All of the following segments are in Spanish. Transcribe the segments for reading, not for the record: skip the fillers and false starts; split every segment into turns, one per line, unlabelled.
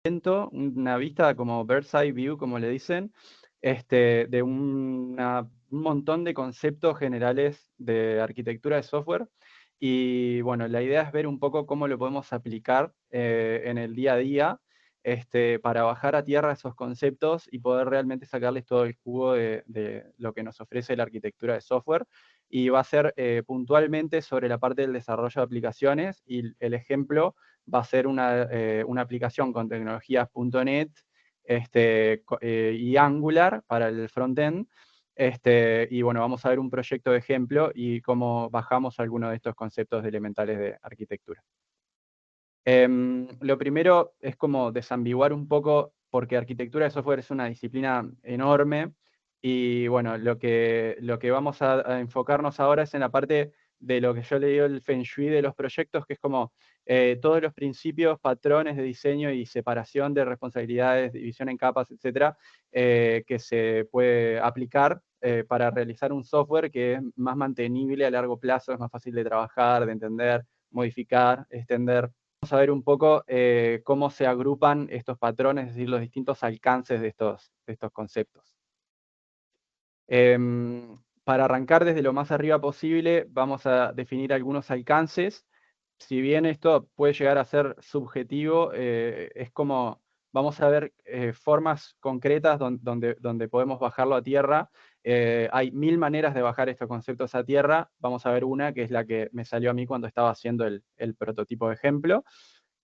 una vista como bird's eye view, como le dicen, de un montón de conceptos generales de arquitectura de software. Y bueno, la idea es ver un poco cómo lo podemos aplicar en el día a día, para bajar a tierra esos conceptos y poder realmente sacarles todo el jugo de lo que nos ofrece la arquitectura de software. Y va a ser puntualmente sobre la parte del desarrollo de aplicaciones, y el ejemplo va a ser una aplicación con tecnologías .NET y Angular para el frontend. Y bueno, vamos a ver un proyecto de ejemplo y cómo bajamos algunos de estos conceptos elementales de arquitectura. Lo primero es como desambiguar un poco, porque arquitectura de software es una disciplina enorme, y bueno, lo que vamos a enfocarnos ahora es en la parte de lo que yo le digo el Feng Shui de los proyectos, que es como todos los principios, patrones de diseño y separación de responsabilidades, división en capas, etcétera, que se puede aplicar para realizar un software que es más mantenible a largo plazo, es más fácil de trabajar, de entender, modificar, extender. Vamos a ver un poco cómo se agrupan estos patrones, es decir, los distintos alcances de estos conceptos. Para arrancar desde lo más arriba posible, vamos a definir algunos alcances. Si bien esto puede llegar a ser subjetivo, es como, vamos a ver formas concretas donde podemos bajarlo a tierra. Hay 1000 maneras de bajar estos conceptos a tierra. Vamos a ver una, que es la que me salió a mí cuando estaba haciendo el prototipo de ejemplo,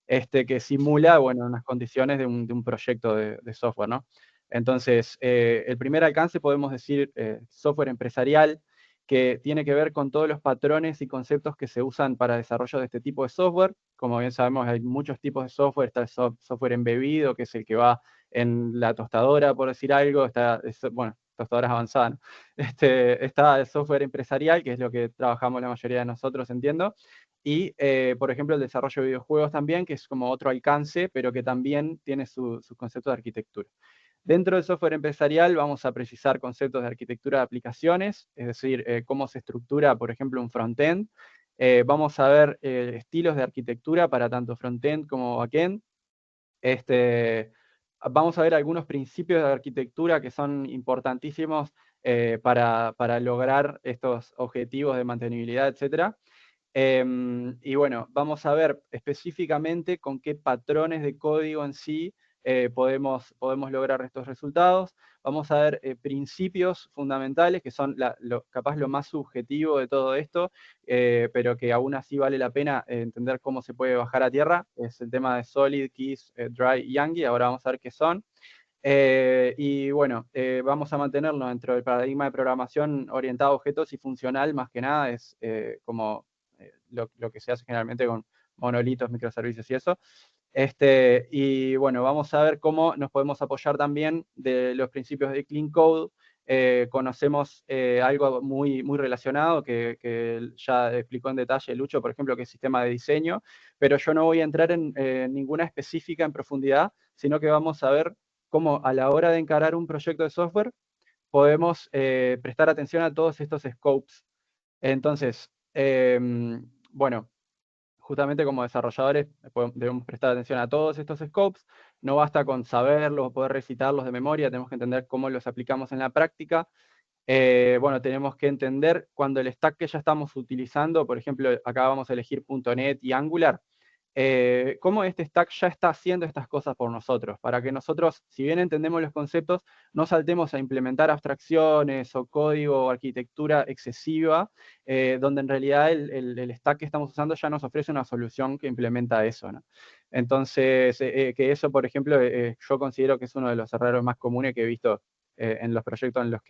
que simula, bueno, unas condiciones de un proyecto de software, ¿no? Entonces, el primer alcance podemos decir software empresarial, que tiene que ver con todos los patrones y conceptos que se usan para el desarrollo de este tipo de software. Como bien sabemos, hay muchos tipos de software. Está el software embebido, que es el que va en la tostadora, por decir algo. Bueno, tostadoras avanzadas, ¿no? Está el software empresarial, que es lo que trabajamos la mayoría de nosotros, entiendo. Y, por ejemplo, el desarrollo de videojuegos también, que es como otro alcance, pero que también tiene su concepto de arquitectura. Dentro del software empresarial vamos a precisar conceptos de arquitectura de aplicaciones, es decir, cómo se estructura, por ejemplo, un frontend. Vamos a ver estilos de arquitectura para tanto frontend como backend. Vamos a ver algunos principios de arquitectura que son importantísimos para lograr estos objetivos de mantenibilidad, etcétera. Y bueno, vamos a ver específicamente con qué patrones de código en sí podemos lograr estos resultados. Vamos a ver principios fundamentales, que son capaz lo más subjetivo de todo esto, pero que aún así vale la pena entender cómo se puede bajar a tierra. Es el tema de Solid, Keys, Dry y Yangi. Ahora vamos a ver qué son. Y bueno, vamos a mantenerlo dentro del paradigma de programación orientado a objetos y funcional, más que nada, es como lo que se hace generalmente con monolitos, microservicios y eso. Y bueno, vamos a ver cómo nos podemos apoyar también de los principios de Clean Code. Conocemos algo muy, muy relacionado que ya explicó en detalle Lucho, por ejemplo, que es sistema de diseño, pero yo no voy a entrar en ninguna específica en profundidad, sino que vamos a ver cómo a la hora de encarar un proyecto de software podemos prestar atención a todos estos scopes. Entonces, bueno, justamente como desarrolladores debemos prestar atención a todos estos scopes. No basta con saberlos o poder recitarlos de memoria, tenemos que entender cómo los aplicamos en la práctica. Bueno, tenemos que entender cuando el stack que ya estamos utilizando, por ejemplo, acá vamos a elegir .NET y Angular, cómo este stack ya está haciendo estas cosas por nosotros, para que nosotros, si bien entendemos los conceptos, no saltemos a implementar abstracciones o código o arquitectura excesiva, donde en realidad el stack que estamos usando ya nos ofrece una solución que implementa eso, ¿no? Entonces, que eso, por ejemplo, yo considero que es uno de los errores más comunes que he visto en los proyectos en los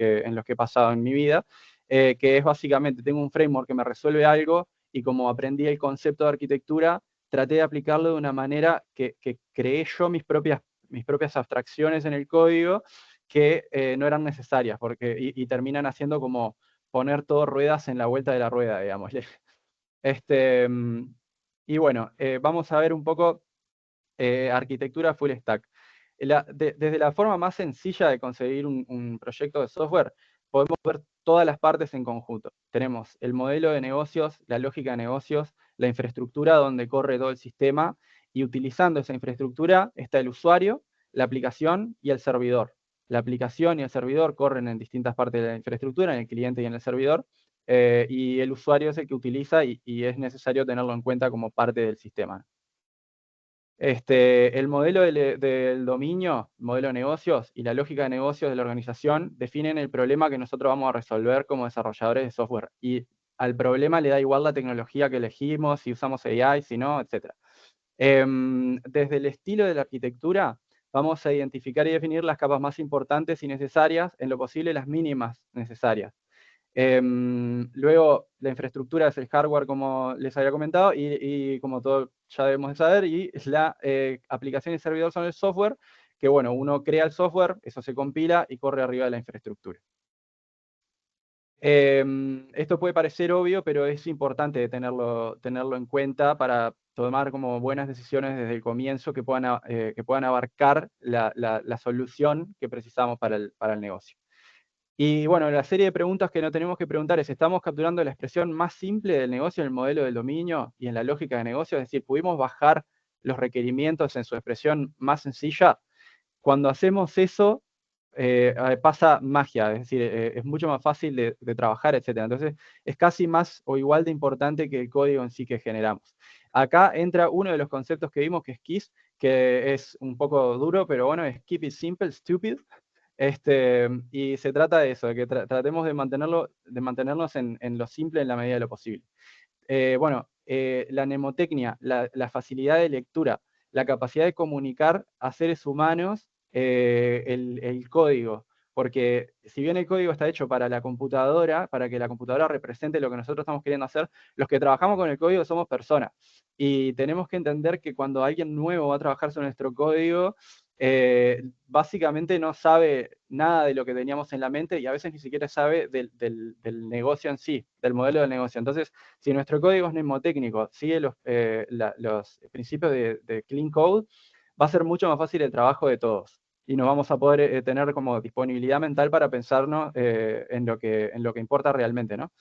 que he pasado en mi vida, que es básicamente, tengo un framework que me resuelve algo, y como aprendí el concepto de arquitectura, traté de aplicarlo de una manera que creé yo mis propias abstracciones en el código que no eran necesarias, y terminan haciendo como poner todo ruedas en la vuelta de la rueda, digamos. Este, mm, y bueno, vamos a ver un poco arquitectura full stack. Desde la forma más sencilla de conseguir un proyecto de software, podemos ver todas las partes en conjunto. Tenemos el modelo de negocios, la lógica de negocios, la infraestructura donde corre todo el sistema, Y utilizando esa infraestructura está el usuario, la aplicación y el servidor. La aplicación y el servidor corren en distintas partes de la infraestructura, en el cliente y en el servidor, y el usuario es el que utiliza y es necesario tenerlo en cuenta como parte del sistema. El modelo del dominio, modelo de negocios y la lógica de negocios de la organización definen el problema que nosotros vamos a resolver como desarrolladores de software. Y al problema le da igual la tecnología que elegimos, si usamos AI, si no, etc. Desde el estilo de la arquitectura, vamos a identificar y definir las capas más importantes y necesarias, en lo posible las mínimas necesarias. Luego, la infraestructura es el hardware, como les había comentado, y como todos ya debemos de saber, y la aplicación y servidor son el software, que bueno, uno crea el software, eso se compila y corre arriba de la infraestructura. Esto puede parecer obvio, pero es importante tenerlo en cuenta para tomar como buenas decisiones desde el comienzo que puedan abarcar la solución que precisamos para el negocio. Y bueno, la serie de preguntas que no tenemos que preguntar es, ¿estamos capturando la expresión más simple del negocio en el modelo del dominio y en la lógica de negocio? Es decir, ¿pudimos bajar los requerimientos en su expresión más sencilla? Cuando hacemos eso, pasa magia, es decir, es mucho más fácil de trabajar, etc. Entonces, es casi más o igual de importante que el código en sí que generamos. Acá entra uno de los conceptos que vimos, que es KISS, que es un poco duro, pero bueno, es Keep it simple, stupid. Y se trata de eso, de que tratemos de mantenernos en lo simple en la medida de lo posible. La mnemotecnia, la facilidad de lectura, la capacidad de comunicar a seres humanos el código, porque si bien el código está hecho para la computadora, para que la computadora represente lo que nosotros estamos queriendo hacer, los que trabajamos con el código somos personas. Y tenemos que entender que cuando alguien nuevo va a trabajar sobre nuestro código, básicamente no sabe nada de lo que teníamos en la mente y a veces ni siquiera sabe del negocio en sí, del modelo del negocio. Entonces, si nuestro código es mnemotécnico, sigue los principios de Clean Code, va a ser mucho más fácil el trabajo de todos. Y nos vamos a poder tener como disponibilidad mental para pensarnos en lo que importa realmente, ¿no?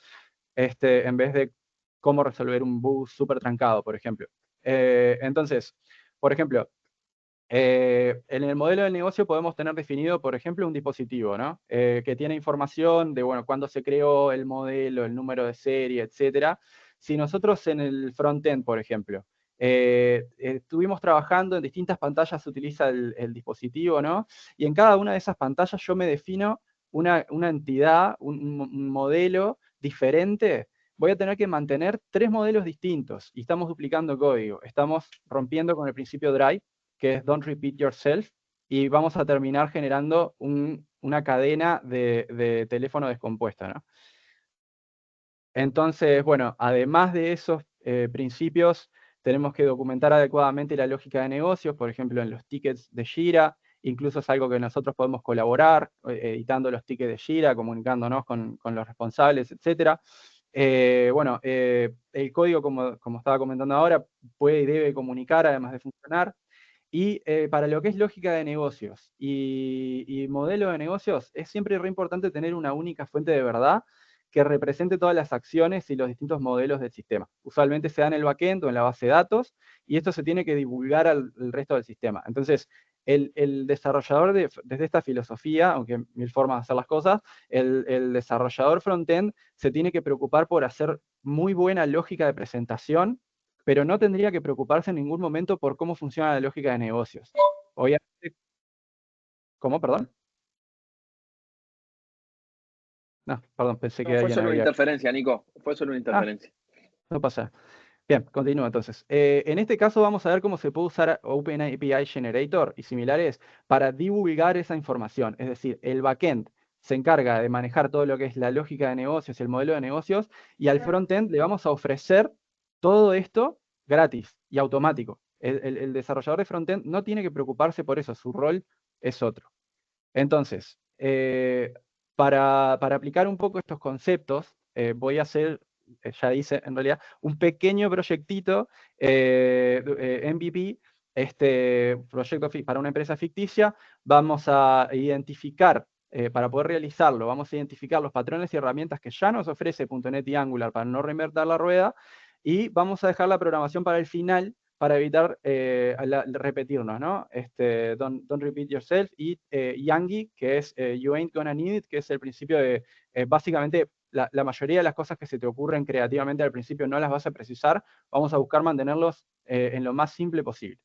En vez de cómo resolver un bug súper trancado, por ejemplo. Entonces, por ejemplo, en el modelo de negocio podemos tener definido, por ejemplo, un dispositivo, ¿no? Que tiene información de, bueno, cuándo se creó el modelo, el número de serie, etc. Si nosotros en el frontend, por ejemplo, estuvimos trabajando en distintas pantallas, se utiliza el dispositivo, ¿no? Y en cada una de esas pantallas yo me defino una entidad, un modelo diferente. Voy a tener que mantener 3 modelos distintos y estamos duplicando código. Estamos rompiendo con el principio Drive, que es Don't Repeat Yourself, y vamos a terminar generando una cadena de teléfono descompuesta, ¿no? Entonces, bueno, además de esos principios, tenemos que documentar adecuadamente la lógica de negocios, por ejemplo, en los tickets de Jira, incluso es algo que nosotros podemos colaborar, editando los tickets de Jira, comunicándonos con los responsables, etc. El código, como estaba comentando ahora, puede y debe comunicar, además de funcionar. Y para lo que es lógica de negocios y modelo de negocios, es siempre re importante tener una única fuente de verdad que represente todas las acciones y los distintos modelos del sistema. Usualmente se da en el backend o en la base de datos, y esto se tiene que divulgar al resto del sistema. Entonces, el desarrollador desde esta filosofía, aunque mil formas de hacer las cosas, el desarrollador frontend se tiene que preocupar por hacer muy buena lógica de presentación, pero no tendría que preocuparse en ningún momento por cómo funciona la lógica de negocios. Obviamente, ¿cómo? Perdón. No, perdón, pensé
No,
que
fue
alguien
solo una
había...
interferencia, Nico. Fue solo una
Ah,
interferencia.
no pasa. Bien, continúo entonces. En este caso vamos a ver cómo se puede usar OpenAPI Generator y similares para divulgar esa información. Es decir, el backend se encarga de manejar todo lo que es la lógica de negocios y el modelo de negocios, y al frontend le vamos a ofrecer todo esto gratis y automático. El desarrollador de frontend no tiene que preocuparse por eso, su rol es otro. Entonces, para aplicar un poco estos conceptos, voy a hacer, ya hice en realidad, un pequeño proyectito MVP, este proyecto para una empresa ficticia. Vamos a identificar, para poder realizarlo, vamos a identificar los patrones y herramientas que ya nos ofrece .NET y Angular para no reinventar la rueda, y vamos a dejar la programación para el final, para evitar repetirnos, ¿no? Don't repeat yourself, y Yangi, que es you ain't gonna need it, que es el principio de, básicamente, la mayoría de las cosas que se te ocurren creativamente al principio no las vas a precisar, vamos a buscar mantenerlos en lo más simple posible.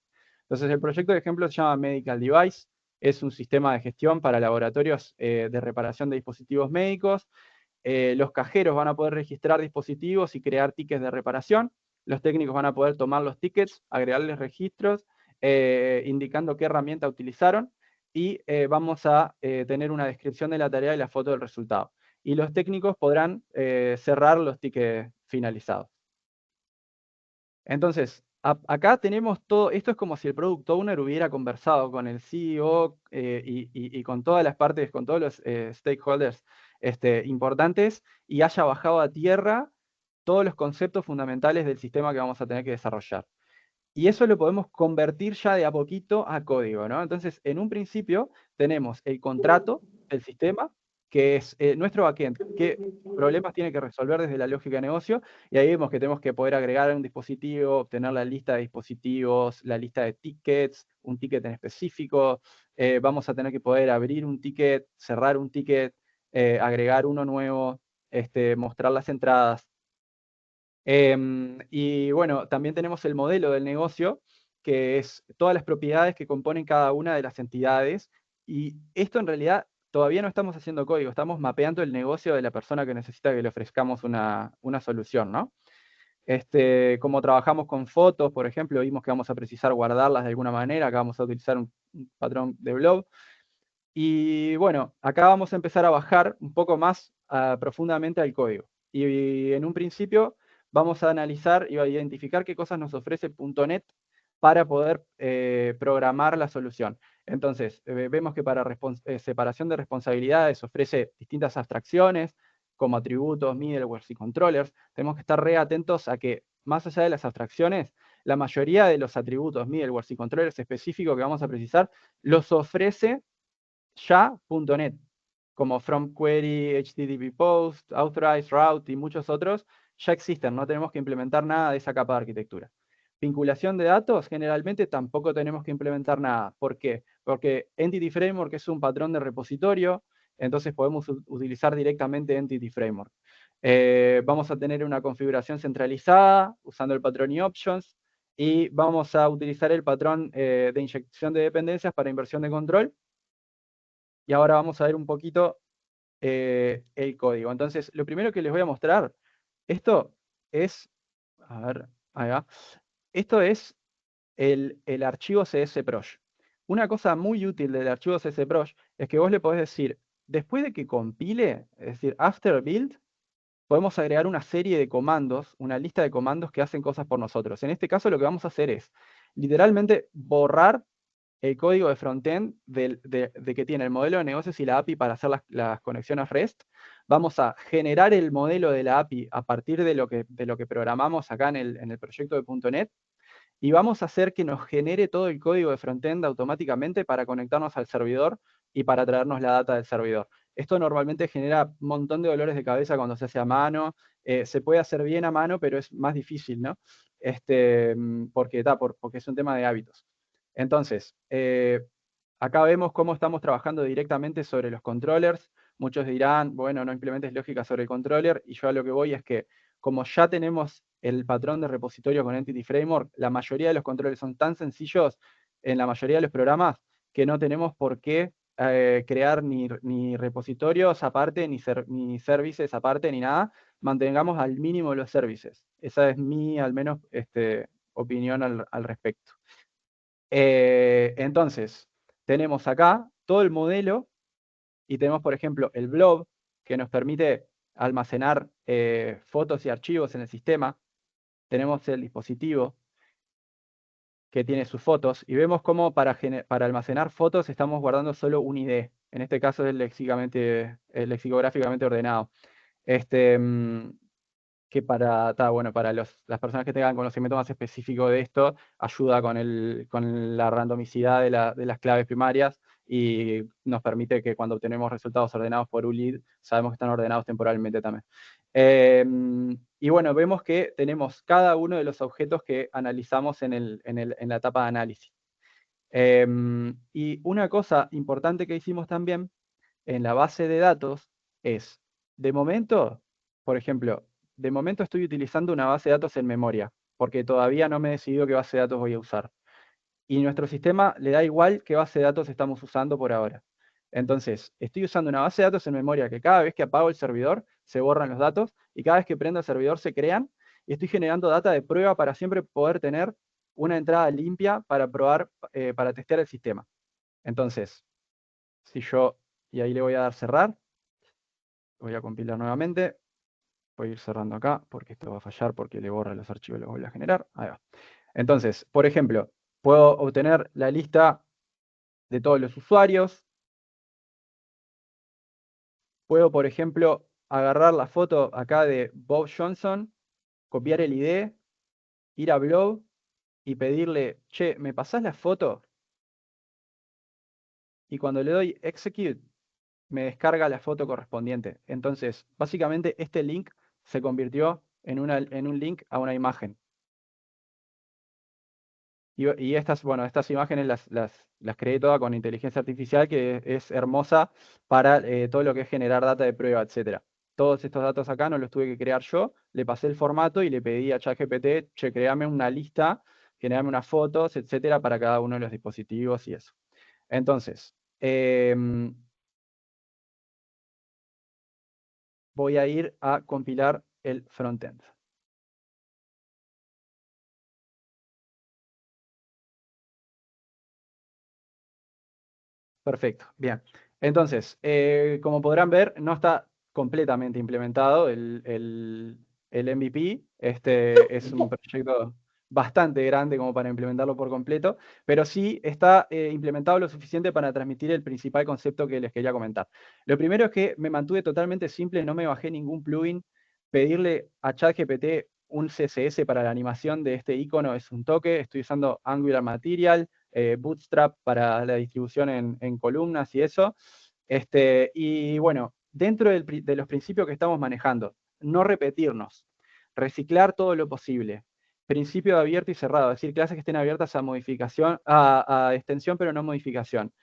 Entonces, el proyecto de ejemplo se llama Medical Device, es un sistema de gestión para laboratorios de reparación de dispositivos médicos. Los cajeros van a poder registrar dispositivos y crear tickets de reparación. Los técnicos van a poder tomar los tickets, agregarles registros, indicando qué herramienta utilizaron, y vamos a tener una descripción de la tarea y la foto del resultado. Y los técnicos podrán cerrar los tickets finalizados. Entonces, acá tenemos todo, esto es como si el Product Owner hubiera conversado con el CEO y con todas las partes, con todos los stakeholders importantes, y haya bajado a tierra todos los conceptos fundamentales del sistema que vamos a tener que desarrollar. Y eso lo podemos convertir ya de a poquito a código, ¿no? Entonces, en un principio tenemos el contrato del sistema, que es nuestro backend, qué problemas tiene que resolver desde la lógica de negocio, y ahí vemos que tenemos que poder agregar un dispositivo, obtener la lista de dispositivos, la lista de tickets, un ticket en específico, vamos a tener que poder abrir un ticket, cerrar un ticket, agregar uno nuevo, mostrar las entradas. Y bueno, también tenemos el modelo del negocio, que es todas las propiedades que componen cada una de las entidades. Y esto en realidad todavía no estamos haciendo código, estamos mapeando el negocio de la persona que necesita que le ofrezcamos una solución, ¿no? Como trabajamos con fotos, por ejemplo, vimos que vamos a precisar guardarlas de alguna manera, acá vamos a utilizar un patrón de blob. Y bueno, acá vamos a empezar a bajar un poco más profundamente al código. Y en un principio vamos a analizar y a identificar qué cosas nos ofrece .NET para poder programar la solución. Entonces, vemos que para separación de responsabilidades ofrece distintas abstracciones, como atributos, middlewares y controllers. Tenemos que estar re atentos a que, más allá de las abstracciones, la mayoría de los atributos, middlewares y controllers específicos que vamos a precisar, los ofrece ya .NET, como From Query, HTTP Post, Authorize, Route y muchos otros, ya existen, no tenemos que implementar nada de esa capa de arquitectura. Vinculación de datos, generalmente tampoco tenemos que implementar nada. ¿Por qué? Porque Entity Framework es un patrón de repositorio, entonces podemos utilizar directamente Entity Framework. Vamos a tener una configuración centralizada usando el patrón y options, y vamos a utilizar el patrón de inyección de dependencias para inversión de control. Y ahora vamos a ver un poquito el código. Entonces, lo primero que les voy a mostrar, esto es, a ver, ahí va. Esto es el archivo CSProj. Una cosa muy útil del archivo CSProj es que vos le podés decir, después de que compile, es decir, after build, podemos agregar una serie de comandos, una lista de comandos que hacen cosas por nosotros. En este caso lo que vamos a hacer es literalmente borrar el código de frontend de que tiene el modelo de negocios y la API para hacer las conexiones REST. Vamos a generar el modelo de la API a partir de lo que programamos acá en el proyecto de .NET, y vamos a hacer que nos genere todo el código de frontend automáticamente para conectarnos al servidor y para traernos la data del servidor. Esto normalmente genera un montón de dolores de cabeza cuando se hace a mano. Se puede hacer bien a mano, pero es más difícil, ¿no? Porque es un tema de hábitos. Entonces, acá vemos cómo estamos trabajando directamente sobre los controllers. Muchos dirán, bueno, no implementes lógica sobre el controller, y yo a lo que voy es que, como ya tenemos el patrón de repositorio con Entity Framework, la mayoría de los controles son tan sencillos en la mayoría de los programas que no tenemos por qué crear ni repositorios aparte, ni services aparte, ni nada. Mantengamos al mínimo los services. Esa es mi, al menos, opinión al respecto. Entonces, tenemos acá todo el modelo y tenemos, por ejemplo, el blob, que nos permite almacenar fotos y archivos en el sistema. Tenemos el dispositivo que tiene sus fotos, y vemos cómo para almacenar fotos estamos guardando solo un ID. En este caso es lexicográficamente ordenado. Que para las personas que tengan conocimiento más específico de esto, ayuda con la randomicidad de las claves primarias y nos permite que cuando obtenemos resultados ordenados por ULID, sabemos que están ordenados temporalmente también. Y bueno, vemos que tenemos cada uno de los objetos que analizamos en la etapa de análisis. Y una cosa importante que hicimos también en la base de datos es, de momento, por ejemplo, de momento estoy utilizando una base de datos en memoria, porque todavía no me he decidido qué base de datos voy a usar. Y nuestro sistema le da igual qué base de datos estamos usando por ahora. Entonces, estoy usando una base de datos en memoria que cada vez que apago el servidor se borran los datos y cada vez que prendo el servidor se crean y estoy generando data de prueba para siempre poder tener una entrada limpia para probar, para testear el sistema. Entonces, si yo, y ahí le voy a dar cerrar, voy a compilar nuevamente, voy a ir cerrando acá porque esto va a fallar porque le borra los archivos y los vuelve a generar. Ahí va. Entonces, por ejemplo, puedo obtener la lista de todos los usuarios. Puedo, por ejemplo, agarrar la foto acá de Bob Johnson, copiar el ID, ir a Blob y pedirle, che, ¿me pasás la foto? Y cuando le doy Execute, me descarga la foto correspondiente. Entonces, básicamente este link se convirtió en un link a una imagen. Y estas, bueno, estas imágenes las creé todas con inteligencia artificial, que es hermosa para todo lo que es generar data de prueba, etc. Todos estos datos acá no los tuve que crear yo, le pasé el formato y le pedí a ChatGPT, che, créame una lista, generame unas fotos, etcétera, para cada uno de los dispositivos y eso. Entonces, voy a ir a compilar el frontend. Perfecto, bien. Entonces, como podrán ver, no está completamente implementado el MVP. Este es un proyecto bastante grande como para implementarlo por completo, pero sí está implementado lo suficiente para transmitir el principal concepto que les quería comentar. Lo primero es que me mantuve totalmente simple, no me bajé ningún plugin. Pedirle a ChatGPT un CSS para la animación de este icono es un toque. Estoy usando Angular Material, Bootstrap para la distribución en columnas y eso. Y bueno, dentro de los principios que estamos manejando, no repetirnos, reciclar todo lo posible, principio de abierto y cerrado, es decir, clases que estén abiertas a modificación, a extensión, pero no modificación.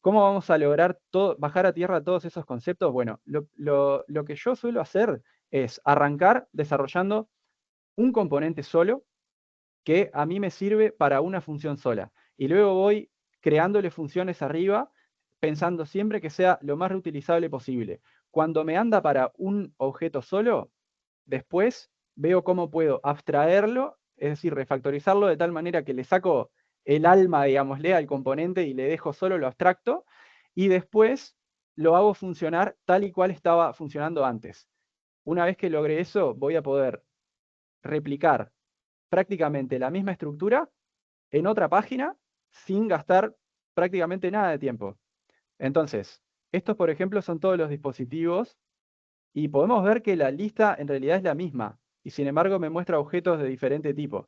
¿Cómo vamos a lograr bajar a tierra todos esos conceptos? Bueno, lo que yo suelo hacer es arrancar desarrollando un componente solo que a mí me sirve para una función sola. Y luego voy creándole funciones arriba, pensando siempre que sea lo más reutilizable posible. Cuando me anda para un objeto solo, después veo cómo puedo abstraerlo, es decir, refactorizarlo de tal manera que le saco el alma, digámosle, al componente y le dejo solo lo abstracto, y después lo hago funcionar tal y cual estaba funcionando antes. Una vez que logre eso, voy a poder replicar prácticamente la misma estructura en otra página sin gastar prácticamente nada de tiempo. Entonces, estos, por ejemplo, son todos los dispositivos y podemos ver que la lista en realidad es la misma y sin embargo me muestra objetos de diferente tipo.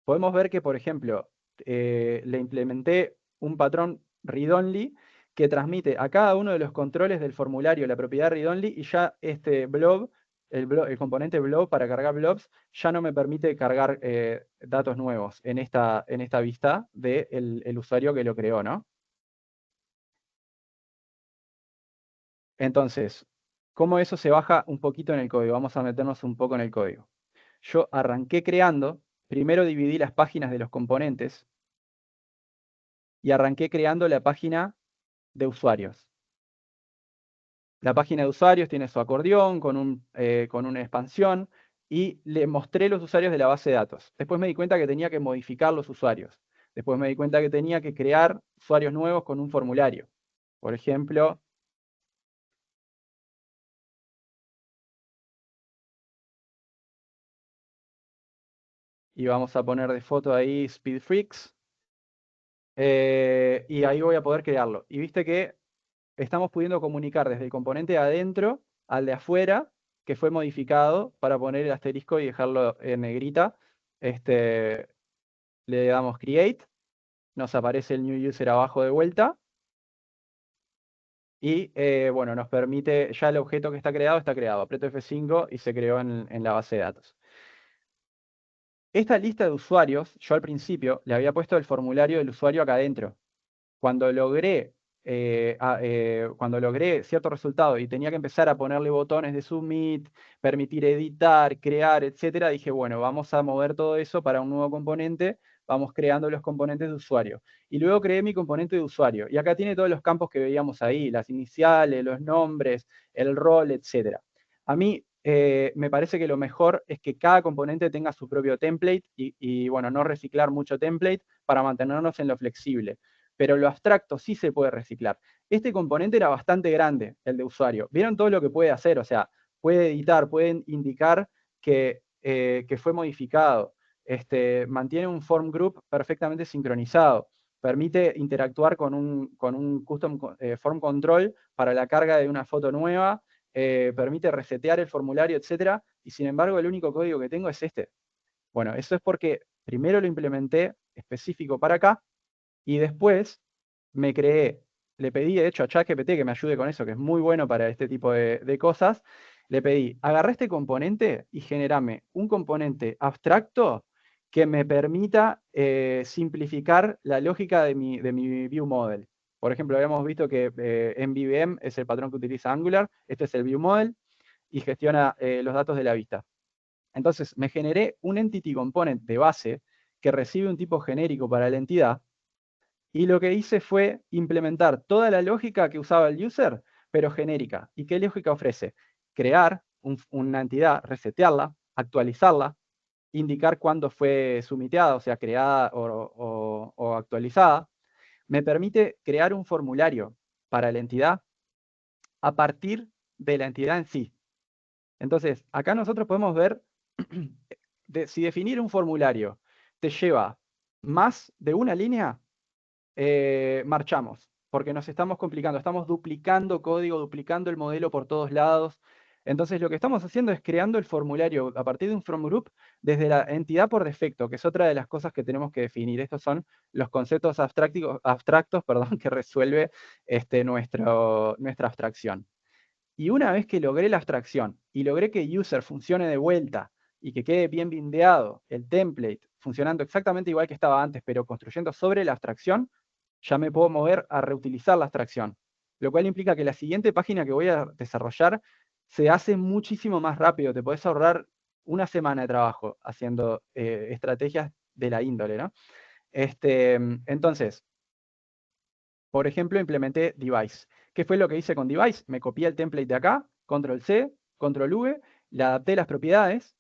Podemos ver que, por ejemplo, le implementé un patrón read-only que transmite a cada uno de los controles del formulario la propiedad read-only y ya este blob, el componente blob para cargar blobs, ya no me permite cargar datos nuevos en esta vista del el usuario que lo creó, ¿no? Entonces, ¿cómo eso se baja un poquito en el código? Vamos a meternos un poco en el código. Yo arranqué creando, primero dividí las páginas de los componentes y arranqué creando la página de usuarios. La página de usuarios tiene su acordeón con una expansión y le mostré los usuarios de la base de datos. Después me di cuenta que tenía que modificar los usuarios. Después me di cuenta que tenía que crear usuarios nuevos con un formulario. Por ejemplo, y vamos a poner de foto ahí SpeedFreaks. Y ahí voy a poder crearlo. Y viste que estamos pudiendo comunicar desde el componente de adentro al de afuera, que fue modificado para poner el asterisco y dejarlo en negrita. Le damos Create nos aparece el new user abajo de vuelta. Y bueno, nos permite, ya el objeto que está creado. Aprieto F5 y se creó en la base de datos. Esta lista de usuarios, yo al principio le había puesto el formulario del usuario acá adentro. Cuando logré, cuando logré cierto resultado y tenía que empezar a ponerle botones de submit, permitir editar, crear, etcétera, dije, bueno, vamos a mover todo eso para un nuevo componente, vamos creando los componentes de usuario. Y luego creé mi componente de usuario. Y acá tiene todos los campos que veíamos ahí, las iniciales, los nombres, el rol, etcétera. A mí me parece que lo mejor es que cada componente tenga su propio template y, bueno, no reciclar mucho template para mantenernos en lo flexible. Pero lo abstracto sí se puede reciclar. Este componente era bastante grande, el de usuario. ¿Vieron todo lo que puede hacer? O sea, puede editar, pueden indicar que fue modificado. Mantiene un form group perfectamente sincronizado. Permite interactuar con un custom form control para la carga de una foto nueva. Permite resetear el formulario, etc. Y sin embargo, el único código que tengo es este. Bueno, eso es porque primero lo implementé específico para acá y después me creé, le pedí de hecho a ChatGPT que me ayude con eso, que es muy bueno para este tipo de cosas. Le pedí, agarré este componente y generame un componente abstracto que me permita simplificar la lógica de mi view model. Por ejemplo, habíamos visto que MVVM es el patrón que utiliza Angular, este es el view model y gestiona los datos de la vista. Entonces, me generé un entity component de base que recibe un tipo genérico para la entidad y lo que hice fue implementar toda la lógica que usaba el user, pero genérica. ¿Y qué lógica ofrece? Crear una entidad, resetearla, actualizarla, indicar cuándo fue sumiteada, o sea, creada o actualizada. Me permite crear un formulario para la entidad a partir de la entidad en sí. Entonces, acá nosotros podemos ver si definir un formulario te lleva más de una línea, marchamos, porque nos estamos complicando, estamos duplicando código, duplicando el modelo por todos lados. Entonces lo que estamos haciendo es creando el formulario a partir de un from group desde la entidad por defecto, que es otra de las cosas que tenemos que definir. Estos son los conceptos abstractos perdón, que resuelve nuestra abstracción. Y una vez que logré la abstracción y logré que user funcione de vuelta y que quede bien bindeado el template funcionando exactamente igual que estaba antes, pero construyendo sobre la abstracción, ya me puedo mover a reutilizar la abstracción. Lo cual implica que la siguiente página que voy a desarrollar se hace muchísimo más rápido. Te podés ahorrar una semana de trabajo haciendo estrategias de la índole, ¿no? Entonces, por ejemplo, implementé device. ¿Qué fue lo que hice con device? Me copié el template de acá, control C, control V, le adapté las propiedades,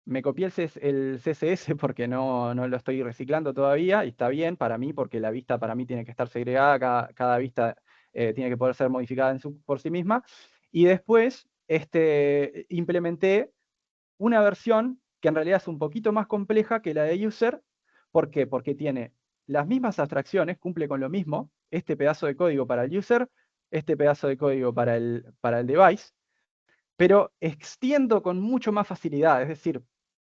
me copié el CSS porque no lo estoy reciclando todavía y está bien para mí porque la vista para mí tiene que estar segregada, cada vista tiene que poder ser modificada por sí misma. Y después implementé una versión que en realidad es un poquito más compleja que la de user. ¿Por qué? Porque tiene las mismas abstracciones, cumple con lo mismo, este pedazo de código para el user, este pedazo de código para el device, pero extiendo con mucho más facilidad. Es decir,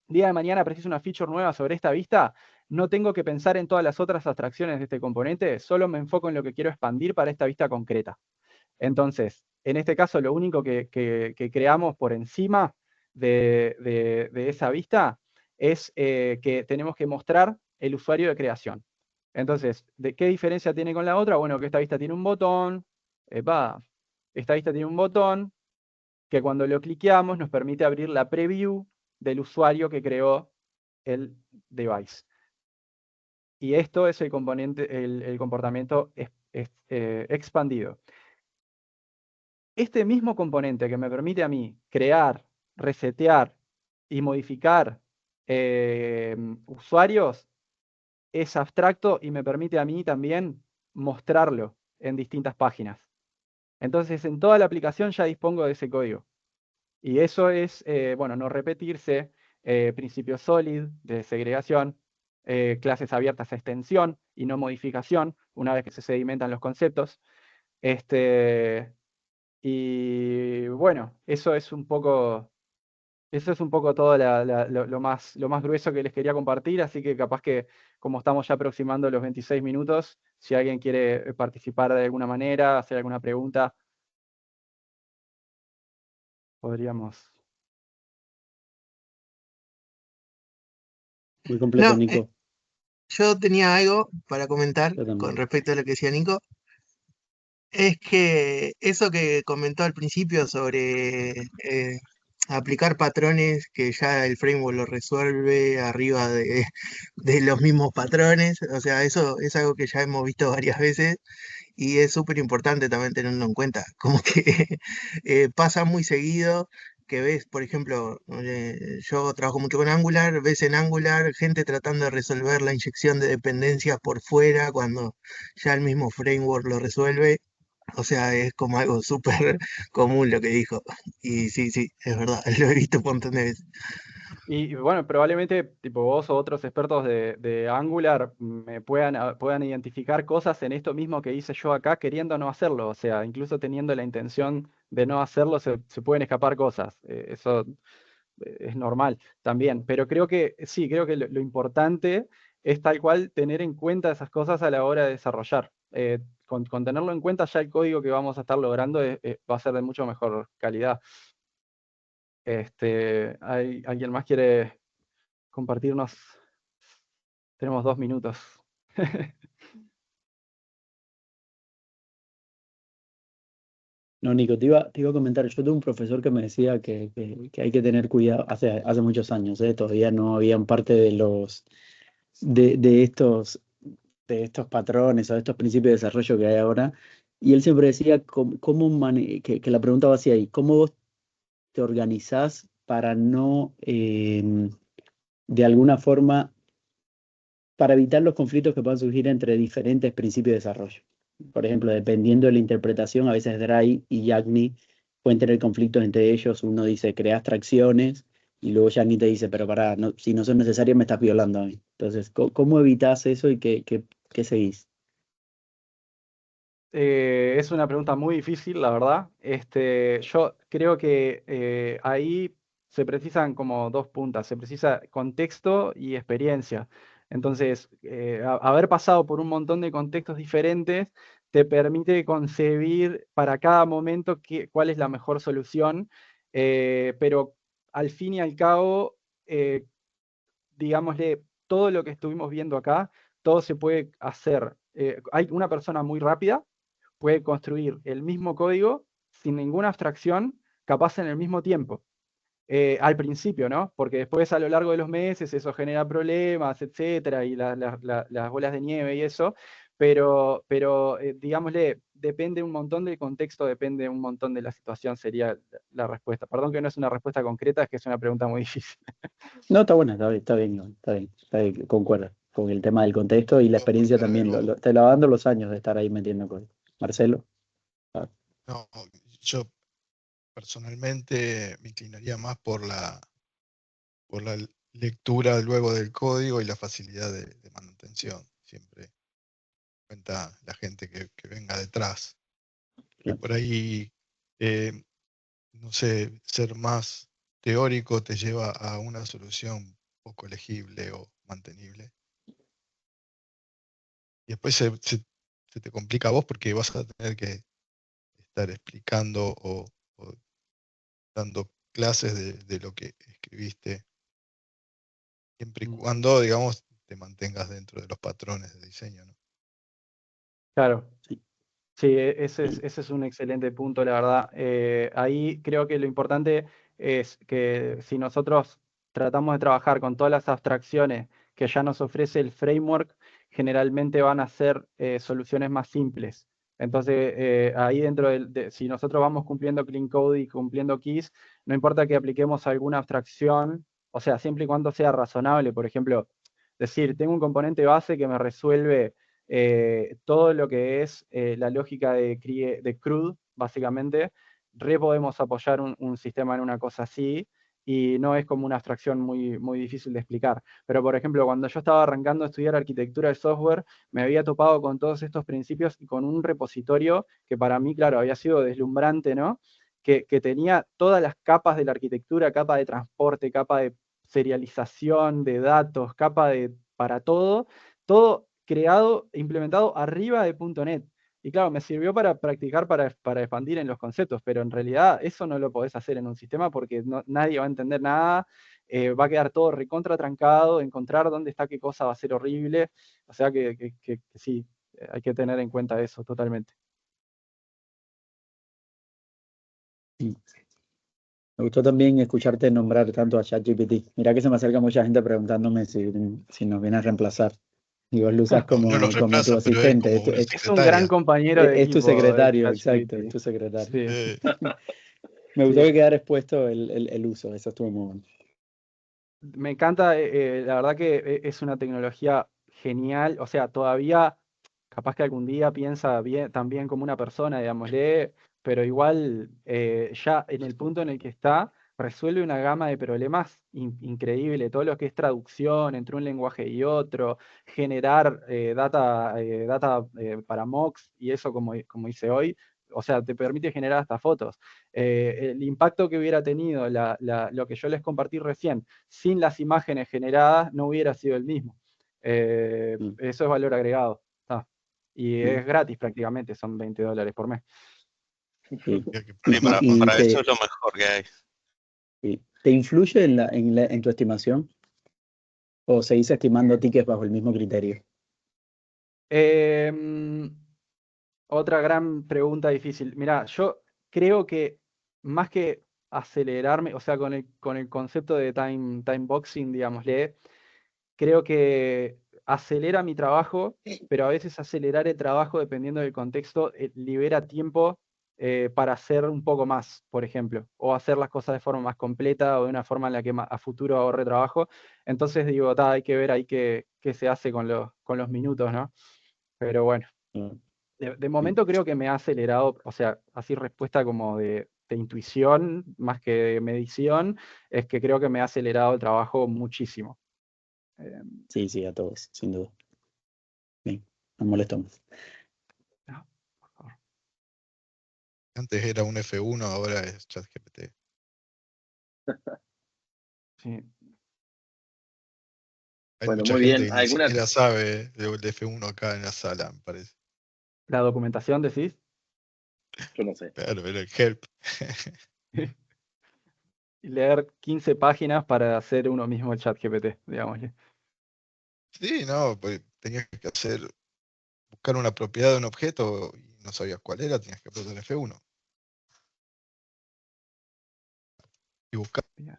día de mañana preciso una feature nueva sobre esta vista, no tengo que pensar en todas las otras abstracciones de este componente, solo me enfoco en lo que quiero expandir para esta vista concreta. Entonces, en este caso, lo único que creamos por encima de esa vista es que tenemos que mostrar el usuario de creación. Entonces, ¿de qué diferencia tiene con la otra? Bueno, que esta vista tiene un botón, esta vista tiene un botón que cuando lo cliqueamos nos permite abrir la preview del usuario que creó el device. Y esto es el comportamiento expandido. Este mismo componente que me permite a mí crear, resetear y modificar usuarios es abstracto y me permite a mí también mostrarlo en distintas páginas. Entonces, en toda la aplicación ya dispongo de ese código. Y eso es, bueno, no repetirse, principio solid de segregación, clases abiertas a extensión y no modificación, una vez que se sedimentan los conceptos. Y bueno, eso es un poco Eso es un poco todo lo más grueso que les quería compartir, así que capaz que como estamos ya aproximando los 26 minutos, si alguien quiere participar de alguna manera, hacer alguna pregunta, podríamos.
Muy completo,
No,
Nico.
yo tenía algo para comentar
Yo
con
también.
respecto a lo que decía Nico. Es que eso que comentó al principio sobre aplicar patrones que ya el framework lo resuelve arriba de los mismos patrones, o sea, eso es algo que ya hemos visto varias veces y es súper importante también tenerlo en cuenta. Como que pasa muy seguido que ves, por ejemplo, yo trabajo mucho con Angular, ves en Angular gente tratando de resolver la inyección de dependencias por fuera cuando ya el mismo framework lo resuelve. O sea, es como algo súper común lo que dijo. Y sí, sí, es verdad, lo he visto un montón de veces.
Y bueno, probablemente tipo vos o otros expertos de Angular me puedan identificar cosas en esto mismo que hice yo acá queriendo no hacerlo. O sea, incluso teniendo la intención de no hacerlo, se pueden escapar cosas. Eso es normal también. Pero creo que sí, creo que lo importante es tal cual tener en cuenta esas cosas a la hora de desarrollar. Con tenerlo en cuenta ya el código que vamos a estar logrando va a ser de mucho mejor calidad. ¿Alguien más quiere compartirnos? Tenemos 2 minutos.
No, Nico, te iba a comentar, yo tuve un profesor que me decía que hay que tener cuidado, hace muchos años, todavía no habían parte de de de estos patrones o de estos principios de desarrollo que hay ahora, y él siempre decía que la pregunta va hacia ahí, ¿cómo vos te organizás para no, de alguna forma, para evitar los conflictos que puedan surgir entre diferentes principios de desarrollo? Por ejemplo, dependiendo de la interpretación, a veces Dry y Yagni pueden tener conflictos entre ellos. Uno dice, crea abstracciones, y luego Yagni te dice, pero pará, si no son necesarias me estás violando a mí. Entonces, ¿cómo evitas eso y qué seguís?
Es una pregunta muy difícil, la verdad. Yo creo que ahí se precisan como dos puntas, se precisa contexto y experiencia. Entonces, haber pasado por un montón de contextos diferentes te permite concebir para cada momento cuál es la mejor solución, pero al fin y al cabo, digámosle, todo lo que estuvimos viendo acá, todo se puede hacer. Hay una persona muy rápida puede construir el mismo código sin ninguna abstracción, capaz en el mismo tiempo. Al principio, ¿no? Porque después a lo largo de los meses eso genera problemas, etcétera, y las bolas de nieve y eso, pero digámosle, depende un montón del contexto, depende un montón de la situación, sería la respuesta. Perdón que no es una respuesta concreta, es que es una pregunta muy difícil.
No, está buena, está bien, Iván, está bien, concuerdo con el tema del contexto y la
No,
experiencia
porque
también.
algo,
Te la va dando los años de estar ahí metiendo cosas. Marcelo. Ah,
no, yo personalmente me inclinaría más por la lectura luego del código y la facilidad de manutención. Siempre cuenta la gente que venga detrás. Que
claro.
por ahí, eh, no sé, ser más teórico te lleva a una solución poco legible o mantenible. Y después se te complica a vos porque vas a tener que estar explicando o dando clases de lo que escribiste, siempre y
Mm.
cuando, digamos, te mantengas dentro de los patrones de diseño, ¿no?
Claro.
Sí.
Sí, ese es un excelente punto, la verdad. Ahí creo que lo importante es que si nosotros tratamos de trabajar con todas las abstracciones que ya nos ofrece el framework, generalmente van a ser soluciones más simples. Entonces, ahí si nosotros vamos cumpliendo clean code y cumpliendo keys, no importa que apliquemos alguna abstracción, o sea, siempre y cuando sea razonable. Por ejemplo, decir, tengo un componente base que me resuelve todo lo que es la lógica de CRUD, básicamente, podemos apoyar un sistema en una cosa así y no es como una abstracción muy difícil de explicar. Pero, por ejemplo, cuando yo estaba arrancando a estudiar arquitectura de software, me había topado con todos estos principios y con un repositorio que para mí, claro, había sido deslumbrante, ¿no? que tenía todas las capas de la arquitectura, capa de transporte, capa de serialización de datos, para todo creado, implementado arriba de .NET. Y claro, me sirvió para practicar, para expandir en los conceptos, pero en realidad eso no lo podés hacer en un sistema porque nadie va a entender nada, va a quedar todo recontra trancado, encontrar dónde está qué cosa va a ser horrible. O sea que sí, hay que tener en cuenta eso totalmente.
Sí. Me gustó también escucharte nombrar tanto a ChatGPT. Mira que se me acerca mucha gente preguntándome si nos viene a reemplazar. Y vos lo usas
No, no nos
como tu
reemplaza, pero es
asistente.
como una
Es un gran
secretaria.
compañero de
Es tu
equipo.
secretario,
el
exacto,
ChatGPT.
es tu secretario.
Sí.
Me gustó
Sí.
que quedara expuesto el uso, eso estuvo muy bueno.
Me encanta, la verdad que es una tecnología genial, o sea, todavía capaz que algún día piensa bien, también como una persona, digámosle, pero igual ya en el punto en el que está, resuelve una gama de problemas increíble, todo lo que es traducción entre un lenguaje y otro, generar data para mocks y eso como hice hoy, o sea, te permite generar hasta fotos. El impacto que hubiera tenido lo que yo les compartí recién, sin las imágenes generadas, no hubiera sido el mismo. Eso es valor agregado. Y es gratis prácticamente, son $20 por mes.
Sí.
Sí, para eso es lo mejor que hay.
¿Te influye en tu estimación? ¿O seguís estimando tickets bajo el mismo criterio?
Otra gran pregunta difícil. Mira, yo creo que más que acelerarme, o sea, con el concepto de time boxing, digámosle, creo que acelera mi trabajo, pero a veces acelerar el trabajo, dependiendo del contexto, libera tiempo para hacer un poco más, por ejemplo, o hacer las cosas de forma más completa o de una forma en la que a futuro ahorre trabajo. Entonces digo, hay que ver ahí qué se hace con los minutos, ¿no? Pero bueno, de momento creo que me ha acelerado, o sea, así respuesta como de intuición más que de medición, es que creo que me ha acelerado el trabajo muchísimo.
Sí, a todos, sin duda. Bien, no molesto más.
No, por favor.
Antes era un F1, ahora es ChatGPT.
Sí.
Hay
Bueno,
mucha
muy
gente
bien.
que ni
¿Alguna?
siquiera sabe del F1 acá en la sala, me parece.
¿La documentación decís?
Yo no sé.
Claro, era el help.
Y leer 15 páginas para hacer uno mismo el chat GPT, digámosle.
Sí, no, pues tenías que buscar una propiedad de un objeto y no sabías cuál era, tenías que apretar F1. Y buscar.
Bien.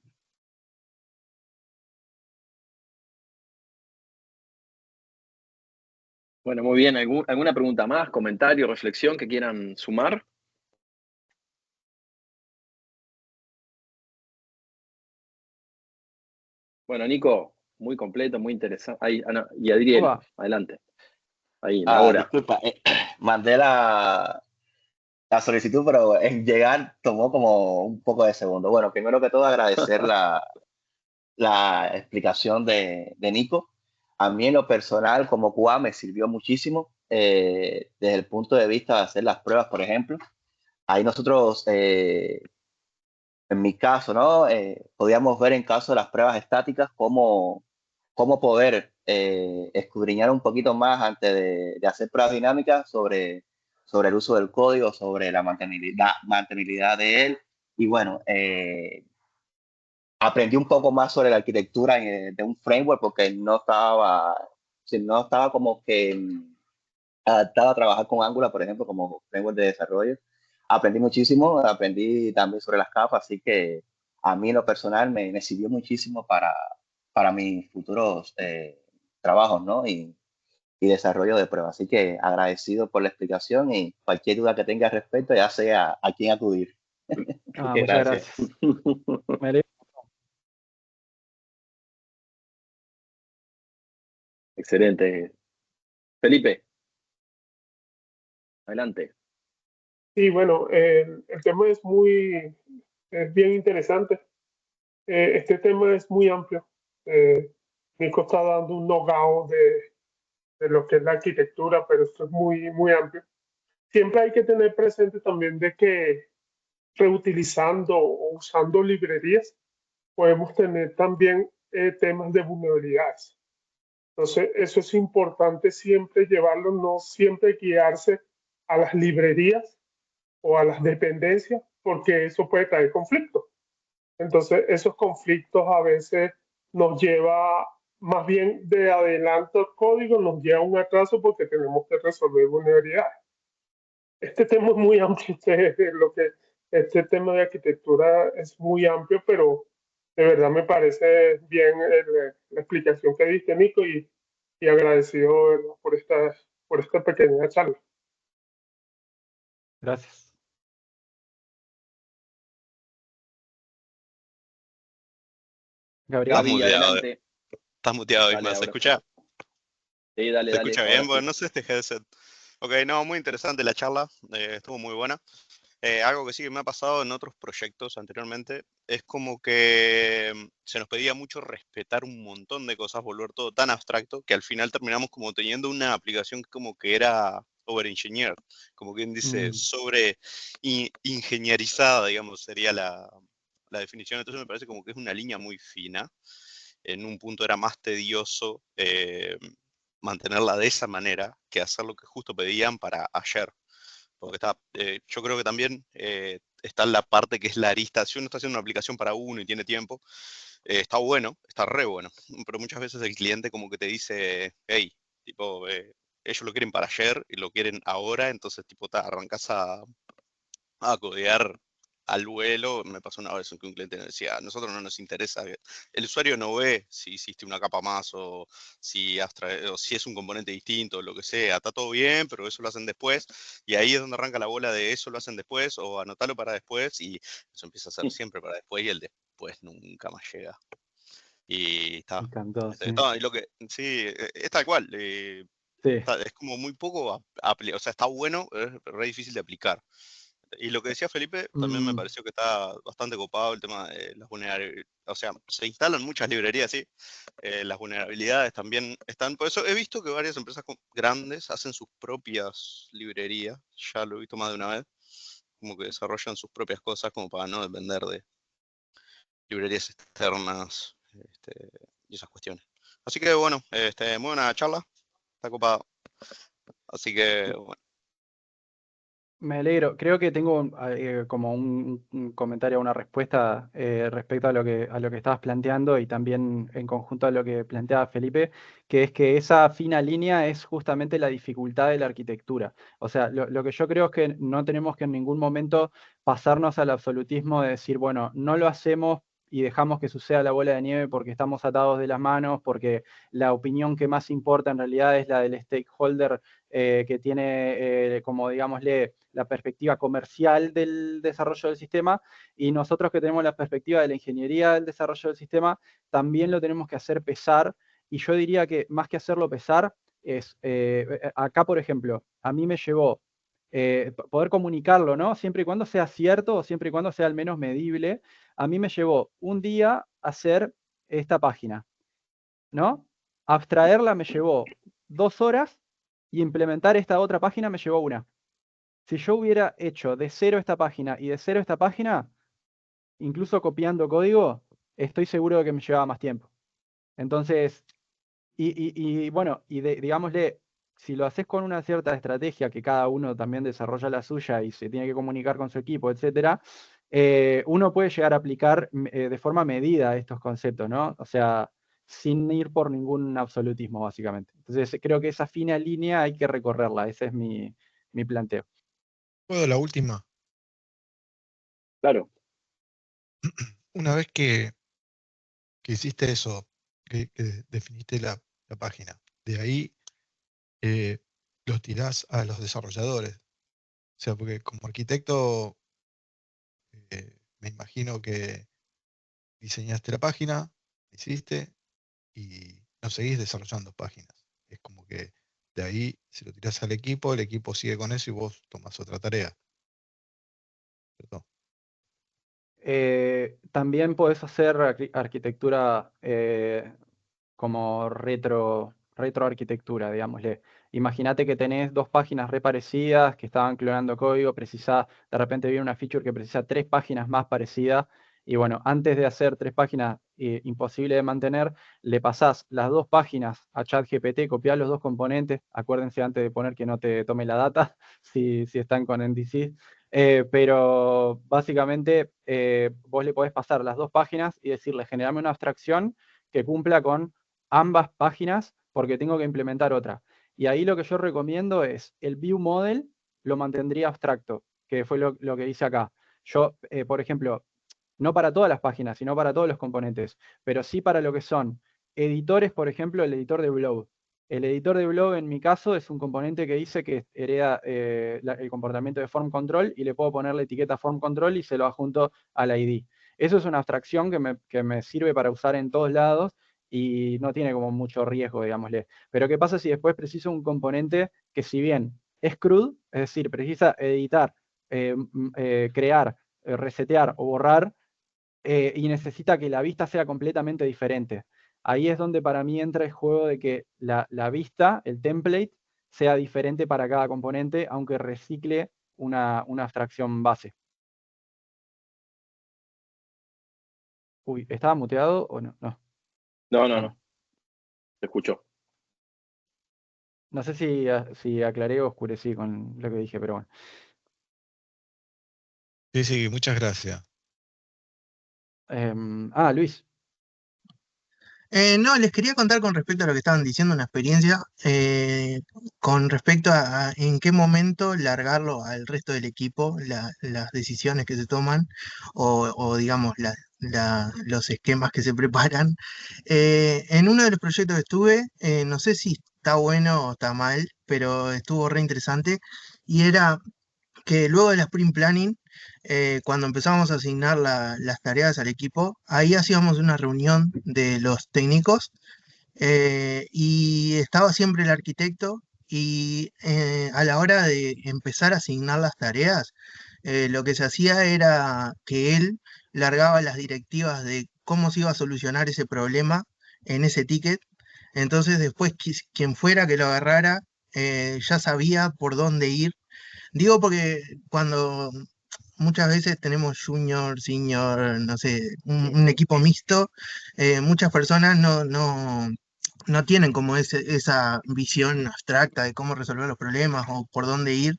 Bueno, muy bien. ¿Alguna pregunta más, comentario, reflexión que quieran sumar? Bueno, Nico, muy completo, muy interesante. Ahí, Ana, y Adriel,
Opa.
adelante. Ahí, la hora.
Disculpa, mandé la solicitud, pero en llegar tomó como un poco de segundo. Bueno, primero que todo agradecer la explicación de Nico. A mí en lo personal, como QA, me sirvió muchísimo desde el punto de vista de hacer las pruebas, por ejemplo. Ahí nosotros, en mi caso, ¿no? Podíamos ver en caso de las pruebas estáticas cómo poder escudriñar un poquito más antes de hacer pruebas dinámicas sobre el uso del código, sobre la mantenibilidad de él. Y bueno, aprendí un poco más sobre la arquitectura de un framework porque no estaba como que adaptado a trabajar con Angular, por ejemplo, como framework de desarrollo. Aprendí muchísimo, aprendí también sobre las capas, así que a mí en lo personal me sirvió muchísimo para mis futuros trabajos, ¿no? Y desarrollo de pruebas. Así que agradecido por la explicación y cualquier duda que tenga al respecto, ya sé a quién acudir.
Muchas
Gracias.
gracias. Me alegro.
Excelente. Felipe, adelante.
Sí, bueno, el tema es bien interesante. Este tema es muy amplio. Nico está dando un know-how de lo que es la arquitectura, pero esto es muy amplio. Siempre hay que tener presente también de que reutilizando o usando librerías, podemos tener también temas de vulnerabilidades. Entonces, eso es importante siempre llevarlo, no siempre guiarse a las librerías o a las dependencias, porque eso puede traer conflictos. Entonces, esos conflictos a veces nos lleva, más bien de adelanto el código, nos lleva a un atraso porque tenemos que resolver vulnerabilidades. Este tema es muy amplio, este tema de arquitectura es muy amplio, pero de verdad me parece bien la explicación que diste, Nico, y agradecido, ¿verdad?, por esta pequeña charla.
Gracias. Gabriel.
Gaby,
muteado,
adelante.
Estás muteado,
Dale,
Isma. ¿Se
ahora.
escucha?
Sí, dale,
¿Se
dale.
escucha
Ahora
bien?
sí.
Bueno, no sé este headset. Ok, no, muy interesante la charla. Estuvo muy buena. Algo que sí que me ha pasado en otros proyectos anteriormente es como que se nos pedía mucho respetar un montón de cosas, volver todo tan abstracto, que al final terminamos como teniendo una aplicación como que era over-engineered, como quien dice, sobre ingenierizada, digamos, sería la definición. Entonces me parece como que es una línea muy fina. En un punto era más tedioso mantenerla de esa manera que hacer lo que justo pedían para ayer. Porque está, yo creo que también está la parte que es la arista. Si uno está haciendo una aplicación para uno y tiene tiempo, está bueno, está re bueno. Pero muchas veces el cliente como que te dice, hey, tipo, ellos lo quieren para ayer y lo quieren ahora, entonces tipo, arrancas a codear al vuelo. Me pasó una vez en que un cliente decía, a nosotros no nos interesa, el usuario no ve si hiciste una capa más o si es un componente distinto o lo que sea, está todo bien, pero eso lo hacen después, y ahí es donde arranca la bola de eso lo hacen después o anotalo para después, y eso empieza a ser siempre para después y el después nunca más llega. Y está.
Me encantó, sí.
Y lo que, sí, es tal cual.
Sí.
Es como muy poco, o sea, está bueno, es re difícil de aplicar. Y lo que decía Felipe también me pareció que está bastante copado el tema de las vulnerabilidades. O sea, se instalan muchas librerías, sí. Las vulnerabilidades también están. Por eso he visto que varias empresas grandes hacen sus propias librerías. Ya lo he visto más de una vez. Como que desarrollan sus propias cosas como para no depender de librerías externas y esas cuestiones. Así que bueno, muy buena charla. Está copado. Así que bueno.
Me alegro. Creo que tengo como un comentario, una respuesta respecto a lo que estabas planteando y también en conjunto a lo que planteaba Felipe, que es que esa fina línea es justamente la dificultad de la arquitectura. O sea, lo que yo creo es que no tenemos que en ningún momento pasarnos al absolutismo de decir, bueno, no lo hacemos y dejamos que suceda la bola de nieve porque estamos atados de las manos, porque la opinión que más importa en realidad es la del stakeholder que tiene, como digámosle, la perspectiva comercial del desarrollo del sistema, y nosotros que tenemos la perspectiva de la ingeniería del desarrollo del sistema, también lo tenemos que hacer pesar, y yo diría que más que hacerlo pesar, es, acá por ejemplo, a mí me llevó poder comunicarlo, ¿no? Siempre y cuando sea cierto, o siempre y cuando sea al menos medible, a mí me llevó un día hacer esta página, ¿no? Abstraerla me llevó 2 horas y implementar esta otra página me llevó 1. Si yo hubiera hecho de cero esta página y de cero esta página, incluso copiando código, estoy seguro de que me llevaba más tiempo. Entonces, bueno, digámosle, si lo haces con una cierta estrategia, que cada uno también desarrolla la suya y se tiene que comunicar con su equipo, etcétera, uno puede llegar a aplicar de forma medida estos conceptos, ¿no? O sea, sin ir por ningún absolutismo, básicamente. Entonces, creo que esa fina línea hay que recorrerla, ese es mi planteo.
¿Puedo la última?
Claro.
Una vez que hiciste eso, que definiste la página, de ahí los tirás a los desarrolladores. O sea, porque como arquitecto me imagino que diseñaste la página, hiciste y no seguís desarrollando páginas. Es como que de ahí se lo tirás al equipo, el equipo sigue con eso y vos tomás otra tarea. ¿Cierto?
También podés hacer arquitectura como retroarquitectura, digámosle. Imagínate que tenés dos páginas re parecidas que estaban clonando código, de repente viene una feature que precisa 3 páginas más parecidas, y bueno, antes de hacer 3 páginas imposible de mantener, le pasás las 2 páginas a ChatGPT, copiás los 2 componentes, acuérdense antes de poner que no te tome la data, si están con NDC, pero básicamente vos le podés pasar las 2 páginas y decirle, generame una abstracción que cumpla con ambas páginas porque tengo que implementar otra. Y ahí lo que yo recomiendo es el view model lo mantendría abstracto, que fue lo que hice acá. Yo, por ejemplo, no para todas las páginas, sino para todos los componentes, pero sí para lo que son editores, por ejemplo, el editor de blog. El editor de blog, en mi caso, es un componente que dice que hereda el comportamiento de form control y le puedo poner la etiqueta form control y se lo adjunto al ID. Eso es una abstracción que me sirve para usar en todos lados y no tiene como mucho riesgo, digámosle. Pero ¿qué pasa si después preciso un componente que, si bien es CRUD, es decir, precisa editar, crear, resetear o borrar, y necesita que la vista sea completamente diferente? Ahí es donde para mí entra el juego de que la vista, el template, sea diferente para cada componente, aunque recicle una abstracción base. Uy, ¿estaba muteado o no? No.
No. Te escucho.
No sé si aclaré o oscurecí con lo que dije, pero bueno.
Sí, muchas gracias.
Luis.
No, les quería contar con respecto a lo que estaban diciendo, una experiencia con respecto a en qué momento largarlo al resto del equipo, las decisiones que se toman o digamos los esquemas que se preparan. En uno de los proyectos que estuve, no sé si está bueno o está mal, pero estuvo re interesante y era que luego del sprint planning, cuando empezamos a asignar las tareas al equipo, ahí hacíamos una reunión de los técnicos y estaba siempre el arquitecto y a la hora de empezar a asignar las tareas, lo que se hacía era que él largaba las directivas de cómo se iba a solucionar ese problema en ese ticket. Entonces después quien fuera que lo agarrara ya sabía por dónde ir. Digo porque cuando muchas veces tenemos junior, senior, no sé, un equipo mixto, muchas personas no tienen como esa visión abstracta de cómo resolver los problemas o por dónde ir.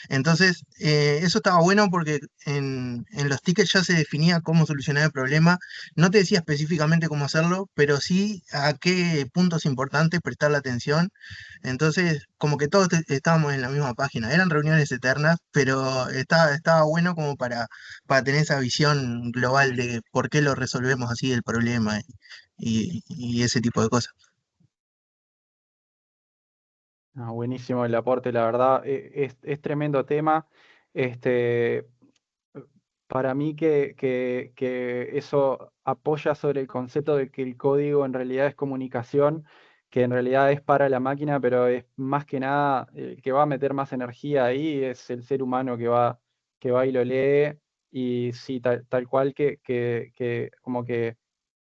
Entonces, eso estaba bueno porque en los tickets ya se definía cómo solucionar el problema. No te decía específicamente cómo hacerlo, pero sí a qué puntos importantes prestarle atención. Entonces, como que todos estábamos en la misma página. Eran reuniones eternas, pero estaba bueno como para tener esa visión global de por qué lo resolvemos así el problema y ese tipo de cosas.
Buenísimo el aporte, la verdad, es tremendo tema. Este, para mí que eso apoya sobre el concepto de que el código en realidad es comunicación, que en realidad es para la máquina, pero es más que nada el que va a meter más energía ahí es el ser humano que va y lo lee. Y sí, tal cual que como que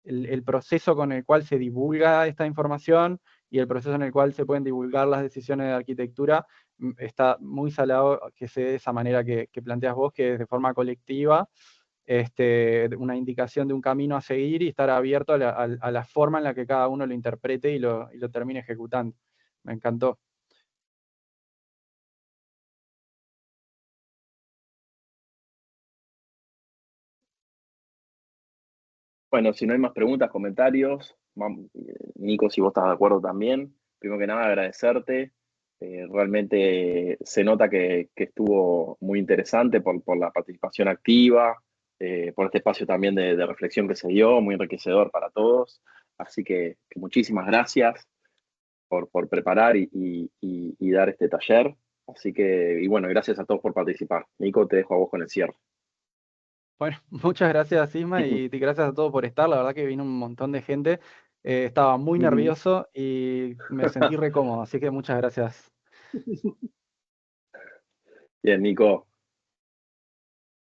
el proceso con el cual se divulga esta información y el proceso en el cual se pueden divulgar las decisiones de arquitectura está muy salado que sea de esa manera que planteas vos, que es de forma colectiva, una indicación de un camino a seguir y estar abierto a la forma en la que cada uno lo interprete y lo termine ejecutando. Me encantó.
Bueno, si no hay más preguntas, comentarios, Nico, si vos estás de acuerdo también, primero que nada agradecerte. Realmente se nota que estuvo muy interesante por la participación activa, por este espacio también de reflexión que se dio, muy enriquecedor para todos. Así que muchísimas gracias por preparar y dar este taller. Así que, y bueno, gracias a todos por participar. Nico, te dejo a vos con el cierre.
Bueno, muchas gracias, Isma, y gracias a todos por estar. La verdad que vino un montón de gente. Estaba muy nervioso y me sentí re cómodo, así que muchas gracias.
Bien, Nico.